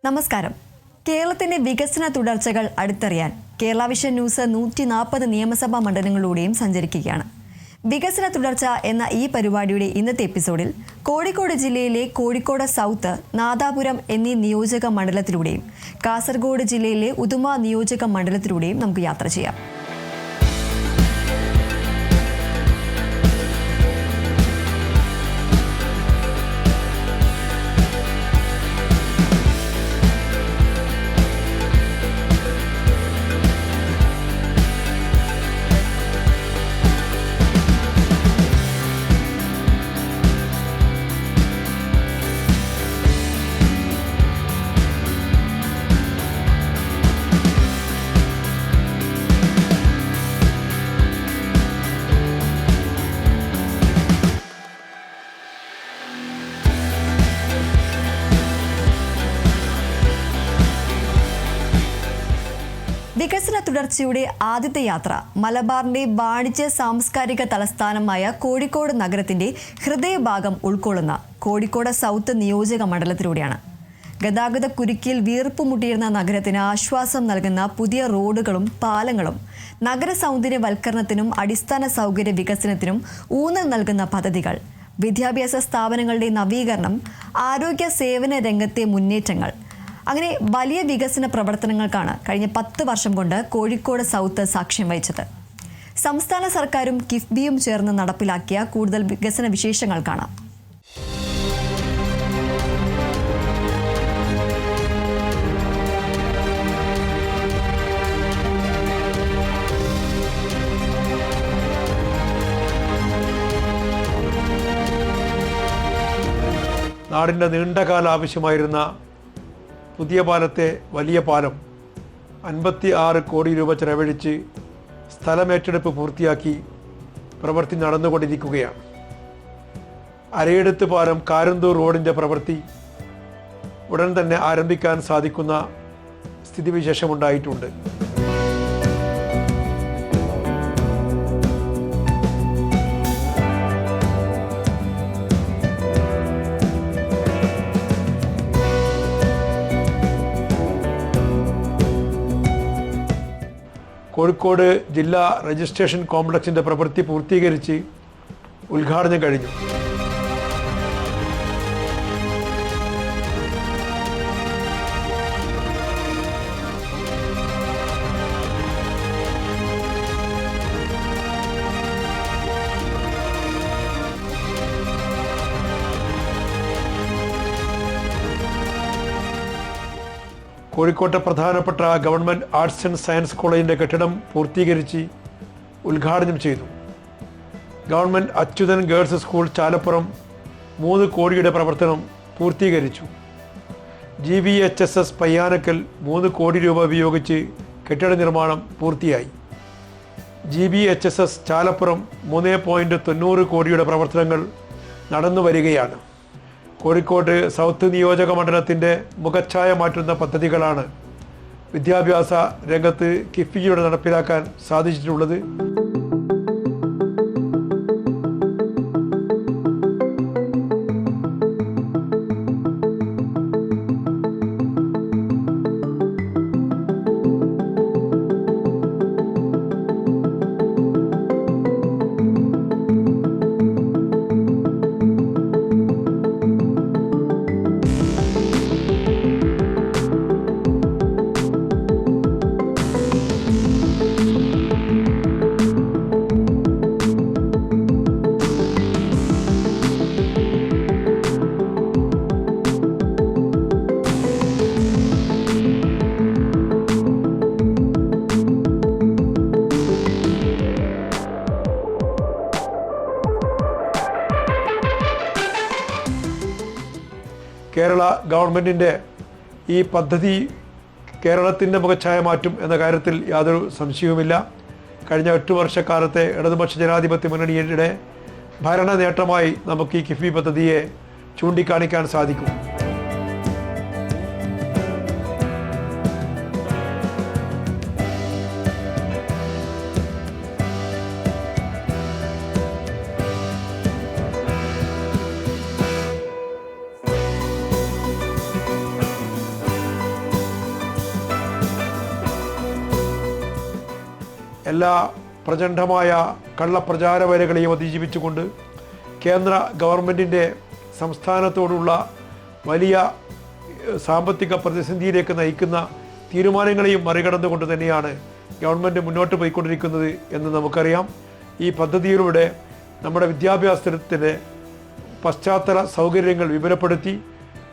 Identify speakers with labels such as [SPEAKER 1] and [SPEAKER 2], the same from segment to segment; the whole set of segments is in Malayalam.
[SPEAKER 1] നമസ്കാരം. കേരളത്തിന്റെ വികസന തുടർച്ചകൾ അടുത്തറിയാൻ കേരള വിഷൻ ന്യൂസ് 140 നിയമസഭാ മണ്ഡലങ്ങളിലൂടെയും സഞ്ചരിക്കുകയാണ്. വികസന തുടർച്ച എന്ന ഈ പരിപാടിയുടെ ഇന്നത്തെ എപ്പിസോഡിൽ കോഴിക്കോട് ജില്ലയിലെ കോഴിക്കോട് സൗത്ത്, നാദാപുരം എന്നീ നിയോജക മണ്ഡലത്തിലൂടെയും കാസർഗോഡ് ജില്ലയിലെ ഉദുമ നിയോജക മണ്ഡലത്തിലൂടെയും നമുക്ക് യാത്ര ചെയ്യാം. വികസന തുടർച്ചയുടെ ആദ്യത്തെ യാത്ര മലബാറിന്റെ വാണിജ്യ സാംസ്കാരിക തലസ്ഥാനമായ കോഴിക്കോട് നഗരത്തിന്റെ ഹൃദയഭാഗം ഉൾക്കൊള്ളുന്ന കോഴിക്കോട് സൗത്ത് നിയോജക മണ്ഡലത്തിലൂടെയാണ്. ഗതാഗത കുരുക്കിൽ വീർപ്പുമുട്ടിയിരുന്ന നഗരത്തിന് ആശ്വാസം നൽകുന്ന പുതിയ റോഡുകളും പാലങ്ങളും നഗര സൗന്ദര്യവൽക്കരണത്തിനും അടിസ്ഥാന സൗകര്യ വികസനത്തിനും ഊന്നൽ നൽകുന്ന പദ്ധതികൾ, വിദ്യാഭ്യാസ സ്ഥാപനങ്ങളുടെ നവീകരണം, ആരോഗ്യ സേവന രംഗത്തെ മുന്നേറ്റങ്ങൾ, അങ്ങനെ വലിയ വികസന പ്രവർത്തനങ്ങൾക്കാണ് കഴിഞ്ഞ 10 വർഷം കൊണ്ട് കോഴിക്കോട് സൗത്ത് സാക്ഷ്യം വഹിച്ചത്. സംസ്ഥാന സർക്കാരും കിഫ്ബിയും ചേർന്ന് നടപ്പിലാക്കിയ കൂടുതൽ വികസന വിശേഷങ്ങൾ കാണാം.
[SPEAKER 2] നാടിൻ്റെ നീണ്ടകാല ആവശ്യമായിരുന്ന പുതിയ പാലത്തെ വലിയ പാലം 56 കോടി രൂപ ചെലവഴിച്ച് സ്ഥലമേറ്റെടുപ്പ് പൂർത്തിയാക്കി പ്രവൃത്തി നടന്നുകൊണ്ടിരിക്കുകയാണ്. അരയെടുത്ത് പാലം കാരന്തൂർ റോഡിൻ്റെ പ്രവൃത്തി ഉടൻ തന്നെ ആരംഭിക്കാൻ സാധിക്കുന്ന സ്ഥിതിവിശേഷമുണ്ടായിട്ടുണ്ട്. കോഴിക്കോട് ജില്ലാ രജിസ്ട്രേഷൻ കോംപ്ലക്സിൻ്റെ പ്രവൃത്തി പൂർത്തീകരിച്ച് ഉദ്ഘാടനം കഴിഞ്ഞു. കോഴിക്കോട്ടെ പ്രധാനപ്പെട്ട ഗവൺമെൻറ് ആർട്സ് ആൻഡ് സയൻസ് കോളേജിൻ്റെ കെട്ടിടം പൂർത്തീകരിച്ച് ഉദ്ഘാടനം ചെയ്തു. Government Achuthan girls school Chalappuram 3 കോടിയുടെ പ്രവർത്തനം പൂർത്തീകരിച്ചു. GVHSS പയ്യാനക്കൽ 3 കോടി രൂപ ഉപയോഗിച്ച് കെട്ടിട നിർമ്മാണം പൂർത്തിയായി. GVHSS ചാലപ്പുറം 3.90 കോടിയുടെ പ്രവർത്തനങ്ങൾ നടന്നു വരികയാണ്. കോഴിക്കോട് സൗത്ത് നിയോജക മണ്ഡലത്തിൻ്റെ മുഖച്ഛായ മാറ്റുന്ന പദ്ധതികളാണ് വിദ്യാഭ്യാസ രംഗത്ത് കിഫ്ബിയിലൂടെ നടപ്പിലാക്കാൻ സാധിച്ചിട്ടുള്ളത്. കേരള ഗവൺമെൻറ്റിൻ്റെ ഈ പദ്ധതി കേരളത്തിൻ്റെ മുഖച്ഛായ മാറ്റും എന്ന കാര്യത്തിൽ യാതൊരു സംശയവുമില്ല. കഴിഞ്ഞ 8 വർഷക്കാലത്തെ ഇടതുപക്ഷ ജനാധിപത്യ മുന്നണിയുടെ ഭരണ നേട്ടമായി നമുക്ക് ഈ കിഫ്ബി പദ്ധതിയെ ചൂണ്ടിക്കാണിക്കാൻ സാധിക്കും. എല്ലാ പ്രചണ്ഡമായ കള്ളപ്രചാരവേലകളെയും അതിജീവിച്ചുകൊണ്ട് കേന്ദ്ര ഗവൺമെൻറ്റിൻ്റെ സംസ്ഥാനത്തോടുള്ള വലിയ സാമ്പത്തിക പ്രതിസന്ധിയിലേക്ക് നയിക്കുന്ന തീരുമാനങ്ങളെയും മറികടന്നുകൊണ്ട് തന്നെയാണ് ഗവൺമെൻറ് മുന്നോട്ട് പോയിക്കൊണ്ടിരിക്കുന്നത് എന്ന് നമുക്കറിയാം. ഈ പദ്ധതിയിലൂടെ നമ്മുടെ വിദ്യാഭ്യാസത്തിൻ്റെ പശ്ചാത്തല സൗകര്യങ്ങൾ വിപുലപ്പെടുത്തി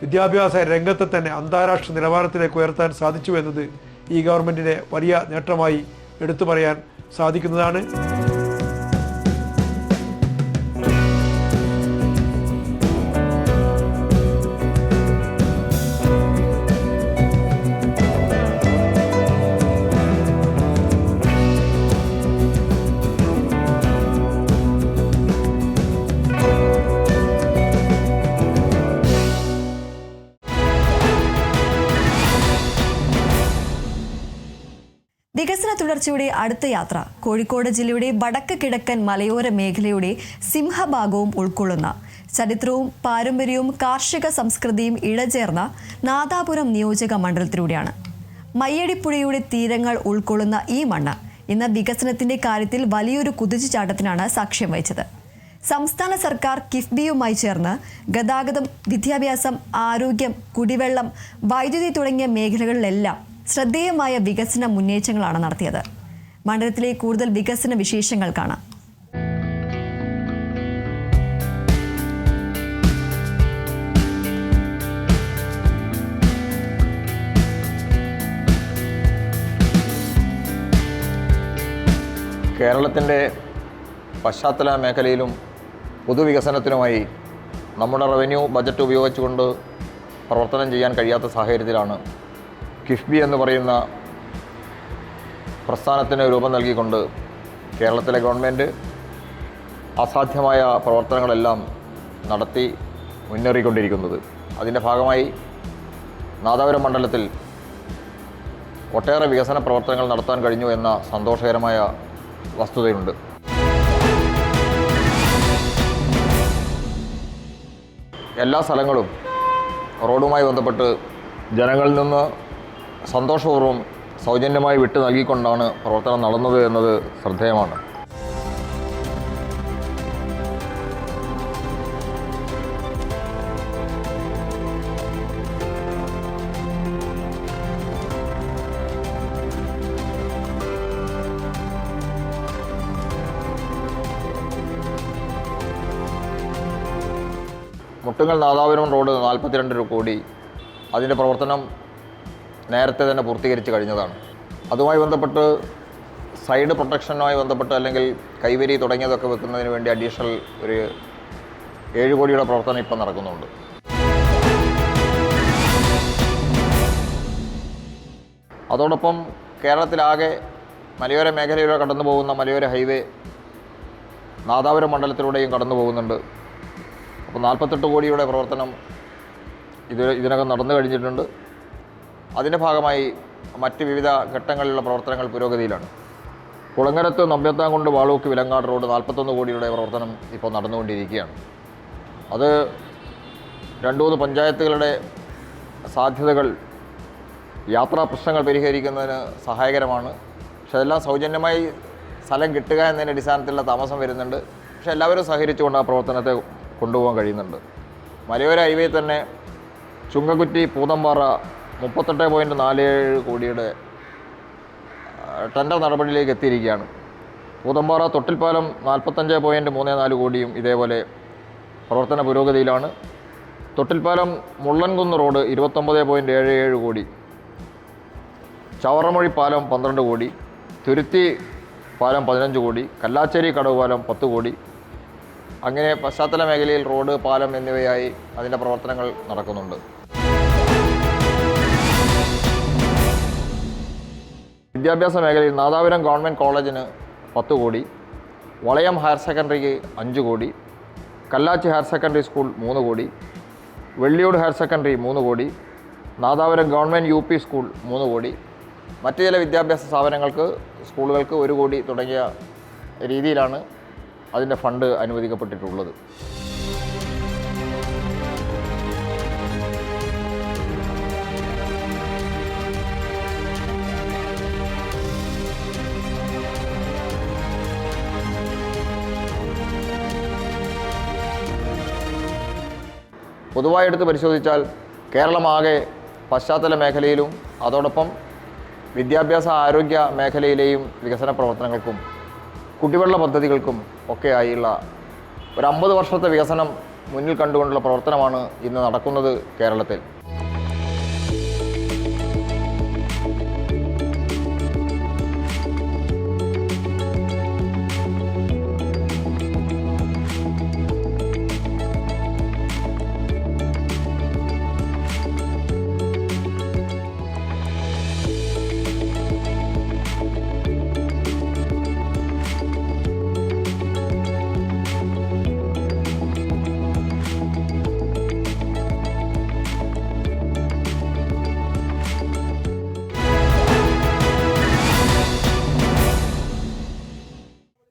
[SPEAKER 2] വിദ്യാഭ്യാസ രംഗത്തെ തന്നെ അന്താരാഷ്ട്ര നിലവാരത്തിലേക്ക് ഉയർത്താൻ സാധിച്ചു എന്നത് ഈ ഗവൺമെൻറ്റിൻ്റെ വലിയ നേട്ടമായി എടുത്തു പറയാൻ സാധിക്കുന്നതാണ്.
[SPEAKER 1] വികസന തുടർച്ചയുടെ അടുത്ത യാത്ര കോഴിക്കോട് ജില്ലയുടെ വടക്ക് കിഴക്കൻ മലയോര മേഖലയുടെ സിംഹഭാഗവും ഉൾക്കൊള്ളുന്ന ചരിത്രവും പാരമ്പര്യവും കാർഷിക സംസ്കൃതിയും ഇഴചേർന്ന നാദാപുരം നിയോജക മണ്ഡലത്തിലൂടെയാണ്. മയ്യടിപ്പുഴയുടെ തീരങ്ങൾ ഉൾക്കൊള്ളുന്ന ഈ മണ്ണ് ഇന്ന് വികസനത്തിന്റെ കാര്യത്തിൽ വലിയൊരു കുതിച്ചുചാട്ടത്തിനാണ് സാക്ഷ്യം വഹിച്ചത്. സംസ്ഥാന സർക്കാർ കിഫ്ബിയുമായി ചേർന്ന് ഗതാഗതം, വിദ്യാഭ്യാസം, ആരോഗ്യം, കുടിവെള്ളം, വൈദ്യുതി തുടങ്ങിയ മേഖലകളിലെല്ലാം ശ്രദ്ധേയമായ വികസന മുന്നേറ്റങ്ങളാണ് നടത്തിയത്. മണ്ഡലത്തിലെ കൂടുതൽ വികസന വിശേഷങ്ങൾ കാണാം.
[SPEAKER 3] കേരളത്തിൻ്റെ പശ്ചാത്തല മേഖലയിലും പൊതുവികസനത്തിനുമായി നമ്മുടെ റവന്യൂ ബജറ്റ് ഉപയോഗിച്ചുകൊണ്ട് പ്രവർത്തനം ചെയ്യാൻ കഴിയാത്ത സാഹചര്യത്തിലാണ് കിഫ്ബി എന്ന് പറയുന്ന പ്രസ്ഥാനത്തിന് രൂപം നൽകിക്കൊണ്ട് കേരളത്തിലെ ഗവൺമെൻറ് അസാധ്യമായ പ്രവർത്തനങ്ങളെല്ലാം നടത്തി മുന്നേറിക്കൊണ്ടിരിക്കുന്നത്. അതിൻ്റെ ഭാഗമായി നാദാപുരം മണ്ഡലത്തിൽ ഒട്ടേറെ വികസന പ്രവർത്തനങ്ങൾ നടത്താൻ കഴിഞ്ഞു എന്ന സന്തോഷകരമായ വസ്തുതയുണ്ട്. എല്ലാ സ്ഥലങ്ങളും റോഡുമായി ബന്ധപ്പെട്ട് ജനങ്ങളിൽ നിന്ന് സന്തോഷപൂർവ്വം സൗജന്യമായി വിട്ടു നൽകിക്കൊണ്ടാണ് പ്രവർത്തനം നടന്നത് എന്നത് ശ്രദ്ധേയമാണ്. മുട്ടുങ്ങൽ നാദാപുരം റോഡ് 42 കോടി അതിൻ്റെ പ്രവർത്തനം നേരത്തെ തന്നെ പൂർത്തീകരിച്ച് കഴിഞ്ഞതാണ്. അതുമായി ബന്ധപ്പെട്ട് സൈഡ് പ്രൊട്ടക്ഷനുമായി ബന്ധപ്പെട്ട് അല്ലെങ്കിൽ കൈവരി തുടങ്ങിയതൊക്കെ വെക്കുന്നതിന് വേണ്ടി അഡീഷണൽ ഒരു 7 കോടിയുടെ പ്രവർത്തനം ഇപ്പം നടക്കുന്നുണ്ട്. അതോടൊപ്പം കേരളത്തിലാകെ മലയോര മേഖലയിലൂടെ കടന്നു പോകുന്ന മലയോര ഹൈവേ നാദാപുരം മണ്ഡലത്തിലൂടെയും കടന്നു പോകുന്നുണ്ട്. അപ്പോൾ 48 കോടിയുടെ പ്രവർത്തനം ഇതിനകം നടന്നു കഴിഞ്ഞിട്ടുണ്ട്. അതിൻ്റെ ഭാഗമായി മറ്റ് വിവിധ ഘട്ടങ്ങളിലുള്ള പ്രവർത്തനങ്ങൾ പുരോഗതിയിലാണ്. കുളങ്ങരത്ത് നമ്പ്യത്താംകുണ്ട് വാളൂക്ക് വിലങ്ങാട് റോഡ് 41 കോടിയുടെ പ്രവർത്തനം ഇപ്പോൾ നടന്നുകൊണ്ടിരിക്കുകയാണ്. അത് 2-3 പഞ്ചായത്തുകളുടെ സാധ്യതകൾ, യാത്രാ പ്രശ്നങ്ങൾ പരിഹരിക്കുന്നതിന് സഹായകരമാണ്. പക്ഷെ അതെല്ലാം സൗജന്യമായി സ്ഥലം കിട്ടുക എന്നതിൻ്റെ അടിസ്ഥാനത്തിലുള്ള താമസം വരുന്നുണ്ട്. പക്ഷേ എല്ലാവരും സഹകരിച്ചുകൊണ്ട് ആ പ്രവർത്തനത്തെ കൊണ്ടുപോകാൻ കഴിയുന്നുണ്ട്. മലയോര ഹൈവേ തന്നെ ചുങ്കക്കുറ്റി പൂതമ്പാറ 38.47 കോടിയുടെ ടെൻഡർ നടപടിയിലേക്ക് എത്തിയിരിക്കുകയാണ്. പൂതമ്പാറ തൊട്ടിൽപ്പാലം 45.34 കോടിയും ഇതേപോലെ പ്രവർത്തന പുരോഗതിയിലാണ്. തൊട്ടിൽപ്പാലം മുള്ളൻകുന്ന് റോഡ് 29.77 കോടി, ചവറമൊഴി പാലം 12 കോടി, തുരുത്തി പാലം 15 കോടി, കല്ലാച്ചേരി കടവ് പാലം 10 കോടി. അങ്ങനെ പശ്ചാത്തല മേഖലയിൽ റോഡ്, പാലം എന്നിവയായി അതിൻ്റെ പ്രവർത്തനങ്ങൾ നടക്കുന്നുണ്ട്. വിദ്യാഭ്യാസ മേഖലയിൽ നാദാപുരം ഗവൺമെൻറ് കോളേജിന് 10 കോടി, വളയം ഹയർ സെക്കൻഡറിക്ക് 5 കോടി, കല്ലാച്ചി ഹയർ സെക്കൻഡറി സ്കൂൾ 3 കോടി, വെള്ളിയോട് ഹയർ സെക്കൻഡറി 3 കോടി, നാദാപുരം ഗവൺമെൻറ് UP സ്കൂൾ 3 കോടി, മറ്റ് ചില വിദ്യാഭ്യാസ സ്ഥാപനങ്ങൾക്ക്, സ്കൂളുകൾക്ക് 1 കോടി തുടങ്ങിയ രീതിയിലാണ് അതിൻ്റെ ഫണ്ട് അനുവദിക്കപ്പെട്ടിട്ടുള്ളത്. പൊതുവായി എടുത്ത് പരിശോധിച്ചാൽ കേരളമാകെ പശ്ചാത്തല മേഖലയിലും അതോടൊപ്പം വിദ്യാഭ്യാസ ആരോഗ്യ മേഖലയിലെയും വികസന പ്രവർത്തനങ്ങൾക്കും കുടിവെള്ള പദ്ധതികൾക്കും ഒക്കെയായുള്ള ഒരു 50 വർഷത്തെ വികസനം മുന്നിൽ കണ്ടുകൊണ്ടുള്ള പ്രവർത്തനമാണ് ഇന്ന് നടക്കുന്നത് കേരളത്തിൽ.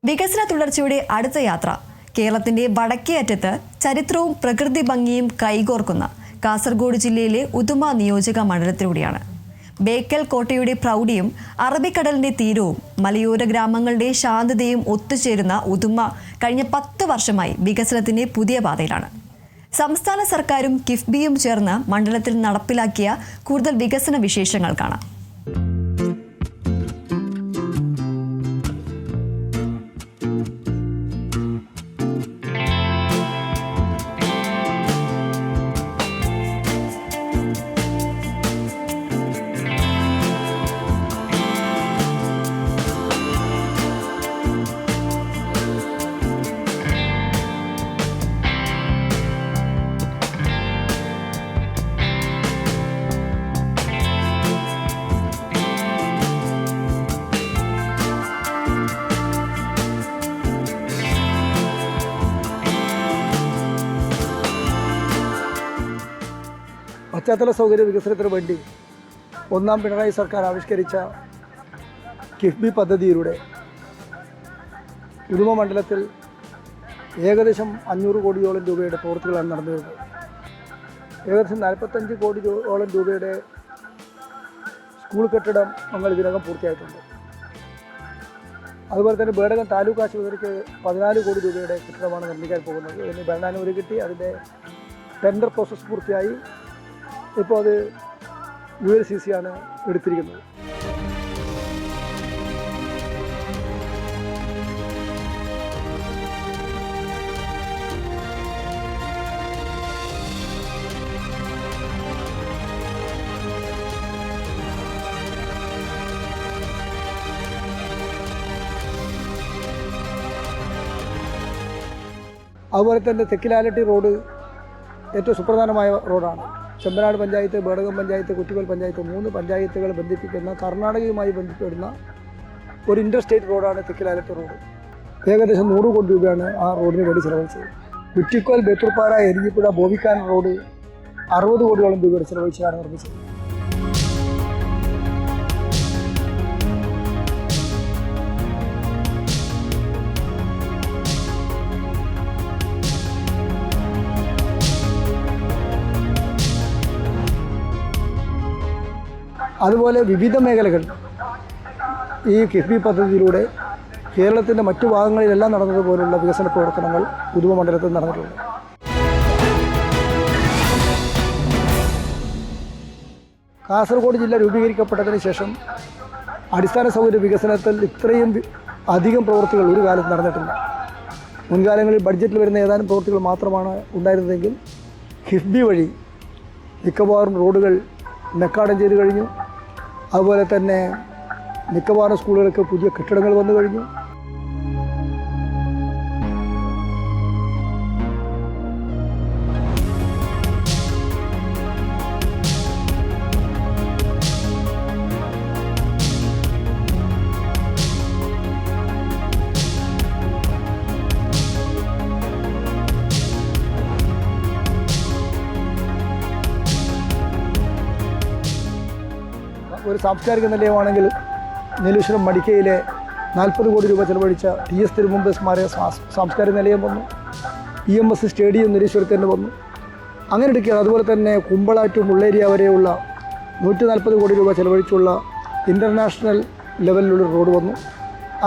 [SPEAKER 1] വികസന തുടർച്ചയുടെ അടുത്ത യാത്ര കേരളത്തിന്റെ വടക്കേ അറ്റത്ത് ചരിത്രവും പ്രകൃതി ഭംഗിയും കൈകോർക്കുന്ന കാസർഗോഡ് ജില്ലയിലെ ഉദുമ നിയോജക മണ്ഡലത്തിലൂടെയാണ്. ബേക്കൽ കോട്ടയുടെ പ്രൗഢിയും അറബിക്കടലിന്റെ തീരവും മലയോര ഗ്രാമങ്ങളുടെ ശാന്തതയും ഒത്തുചേരുന്ന ഉദുമ കഴിഞ്ഞ 10 വർഷമായി വികസനത്തിന്റെ പുതിയ പാതയിലാണ്. സംസ്ഥാന സർക്കാരും കിഫ്ബിയും ചേർന്ന് മണ്ഡലത്തിൽ നടപ്പിലാക്കിയ കൂടുതൽ വികസന വിശേഷങ്ങൾ കാണാം.
[SPEAKER 4] പശ്ചാത്തല സൗകര്യ വികസനത്തിന് വേണ്ടി ഒന്നാം പിണറായി സർക്കാർ ആവിഷ്കരിച്ച കിഫ്ബി പദ്ധതിയിലൂടെ ഉദുമ മണ്ഡലത്തിൽ ഏകദേശം 500 കോടിയോളം രൂപയുടെ പ്രവൃത്തികളാണ് നടന്നു വരുന്നത്. ഏകദേശം 45 കോടിയോളം രൂപയുടെ സ്കൂൾ കെട്ടിടം ഞങ്ങൾ ഇതിനകം പൂർത്തിയായിട്ടുണ്ട്. അതുപോലെ തന്നെ ബേഡകം താലൂക്ക് ആശുപത്രിക്ക് 14 കോടി രൂപയുടെ കെട്ടിടമാണ് നിർമ്മിക്കാൻ പോകുന്നത്. ഇതിന് ഭരണാനുമതി കിട്ടി, അതിൻ്റെ ടെൻഡർ പ്രോസസ്സ് പൂർത്തിയായി. ഇപ്പോൾ അത് ULCC ആണ് എടുത്തിരിക്കുന്നത്. അതുപോലെ തന്നെ തെക്കിലാലട്ടി റോഡ് ഏറ്റവും സുപ്രധാനമായ റോഡാണ്. ചെമ്പനാട് പഞ്ചായത്ത്, ബേഡകം പഞ്ചായത്ത്, കുറ്റിക്കൽ പഞ്ചായത്ത് 3 പഞ്ചായത്തുകൾ ബന്ധിപ്പിക്കുന്ന കർണാടകയുമായി ബന്ധപ്പെടുന്ന ഒരു ഇൻ്റർസ്റ്റേറ്റ് റോഡാണ് തെക്കിലാലട്ടി റോഡ്. ഏകദേശം 100 കോടി രൂപയാണ് ആ റോഡിന് വേണ്ടി ചിലവഴിച്ചത്. കുറ്റിക്കൽ, ബേത്തൂർപ്പാറ, എരിഞ്ഞിപ്പുഴ, ബോവിക്കാൻ റോഡ് 60 കോടിയോളം രൂപയുടെ ചിലവഴിച്ചാണ് നിർമ്മിച്ചത്. അതുപോലെ വിവിധ മേഖലകൾ ഈ കിഫ്ബി പദ്ധതിയിലൂടെ കേരളത്തിൻ്റെ മറ്റു ഭാഗങ്ങളിലെല്ലാം നടന്നതുപോലുള്ള വികസന പ്രവർത്തനങ്ങൾ ഉദുമ മണ്ഡലത്തിൽ നടന്നിട്ടുണ്ട്. കാസർഗോഡ് ജില്ല രൂപീകരിക്കപ്പെട്ടതിന് ശേഷം അടിസ്ഥാന സൗകര്യ വികസനത്തിൽ ഇത്രയും അധികം പ്രവൃത്തികൾ ഒരു കാലത്ത് നടന്നിട്ടില്ല. മുൻകാലങ്ങളിൽ ബഡ്ജറ്റിൽ വരുന്ന ഏതാനും പ്രവൃത്തികൾ മാത്രമാണ് ഉണ്ടായിരുന്നതെങ്കിൽ കിഫ്ബി വഴി മിക്കവാറും റോഡുകൾ നെക്കാടം ചെയ്ത് കഴിഞ്ഞു. അതുപോലെ തന്നെ മിക്കവാറും സ്കൂളുകൾക്ക് പുതിയ കെട്ടിടങ്ങൾ വന്നു കഴിഞ്ഞു. ഒരു സാംസ്കാരിക നിലയമാണെങ്കിൽ നീലേശ്വരം മടിക്കയിലെ 40 കോടി രൂപ ചെലവഴിച്ച TS തിരുമുമ്പ് സ്മാരക സാംസ്കാരിക നിലയം വന്നു. EMS സ്റ്റേഡിയം നീലേശ്വരത്ത് തന്നെ വന്നു. അങ്ങനെ എടുക്കുകയാണ്. അതുപോലെ തന്നെ കുമ്പള ടു മുള്ളേരിയ വരെയുള്ള 140 കോടി രൂപ ചെലവഴിച്ചുള്ള ഇൻ്റർനാഷണൽ ലെവലിലുള്ള റോഡ് വന്നു.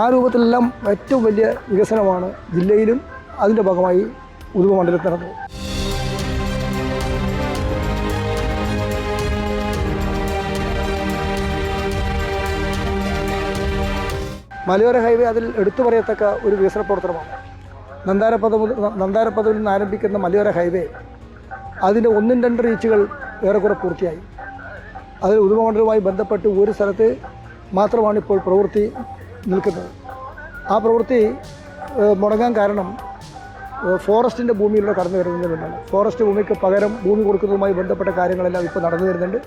[SPEAKER 4] ആ രൂപത്തിലെല്ലാം ഏറ്റവും വലിയ വികസനമാണ് ജില്ലയിലും അതിൻ്റെ ഭാഗമായി ഉദുമ മണ്ഡലത്തിൽ നടന്നത്. മലയോര ഹൈവേ അതിൽ എടുത്തു പറയത്തക്ക ഒരു വികസന പ്രവർത്തനമാണ്. നന്താരപ്പദവിൽ നിന്ന് ആരംഭിക്കുന്ന മലയോര ഹൈവേ അതിൻ്റെ 1-2 റീച്ചുകൾ ഏറെക്കുറെ പൂർത്തിയായി. അതിൽ ഉദുമമണ്ഡലവുമായി ബന്ധപ്പെട്ട് ഒരു സ്ഥലത്ത് മാത്രമാണ് ഇപ്പോൾ പ്രവൃത്തി നിൽക്കുന്നത്. ആ പ്രവൃത്തി മുടങ്ങാൻ കാരണം ഫോറസ്റ്റിൻ്റെ ഭൂമിയിലൂടെ കടന്നു വരുന്നതിനാണ്. ഫോറസ്റ്റ് ഭൂമിക്ക് പകരം ഭൂമി കൊടുക്കുന്നതുമായി ബന്ധപ്പെട്ട കാര്യങ്ങളെല്ലാം ഇപ്പോൾ നടന്നു വരുന്നുണ്ട്.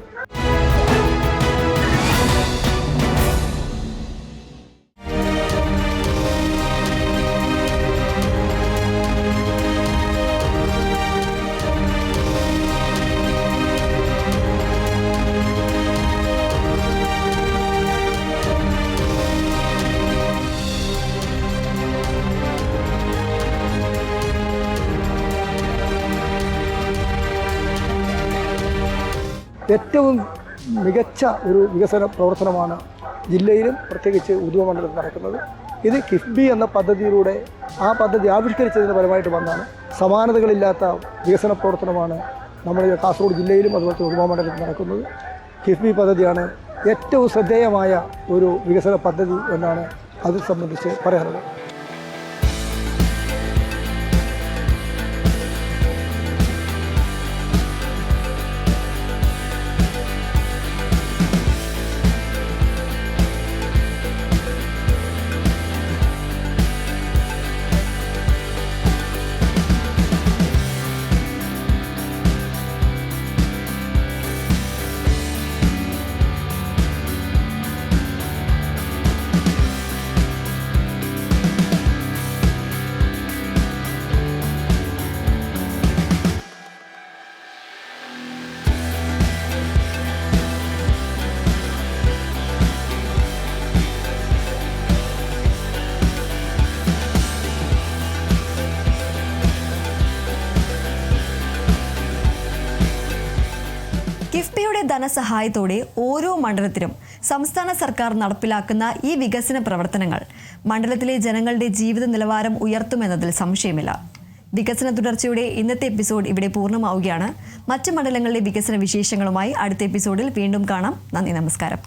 [SPEAKER 4] ഏറ്റവും മികച്ച ഒരു വികസന പ്രവർത്തനമാണ് ജില്ലയിലും പ്രത്യേകിച്ച് ഉദുമമണ്ഡലത്തിൽ നടക്കുന്നത്. ഇത് കിഫ്ബി എന്ന പദ്ധതിയിലൂടെ ആ പദ്ധതി ആവിഷ്കരിച്ചതിന് ഫലമായിട്ട് വന്നാണ്. സമാനതകളില്ലാത്ത വികസന പ്രവർത്തനമാണ് നമ്മുടെ കാസർഗോഡ് ജില്ലയിലും അതുപോലെ ഉദുമമണ്ഡലത്തിൽ നടക്കുന്നത്. കിഫ്ബി പദ്ധതിയാണ് ഏറ്റവും ശ്രദ്ധേയമായ ഒരു വികസന പദ്ധതി എന്നാണ് അത് സംബന്ധിച്ച് പറയാനുള്ളത്.
[SPEAKER 1] കിഫ്ബിയുടെ ധനസഹായത്തോടെ ഓരോ മണ്ഡലത്തിലും സംസ്ഥാന സർക്കാർ നടപ്പിലാക്കുന്ന ഈ വികസന പ്രവർത്തനങ്ങൾ മണ്ഡലത്തിലെ ജനങ്ങളുടെ ജീവിത നിലവാരം ഉയർത്തുമെന്നതിൽ സംശയമില്ല. വികസന തുടർച്ചയുടെ ഇന്നത്തെ എപ്പിസോഡ് ഇവിടെ പൂർണ്ണമാവുകയാണ്. മറ്റ് മണ്ഡലങ്ങളിലെ വികസന വിശേഷങ്ങളുമായി അടുത്ത എപ്പിസോഡിൽ വീണ്ടും കാണാം. നന്ദി, നമസ്കാരം.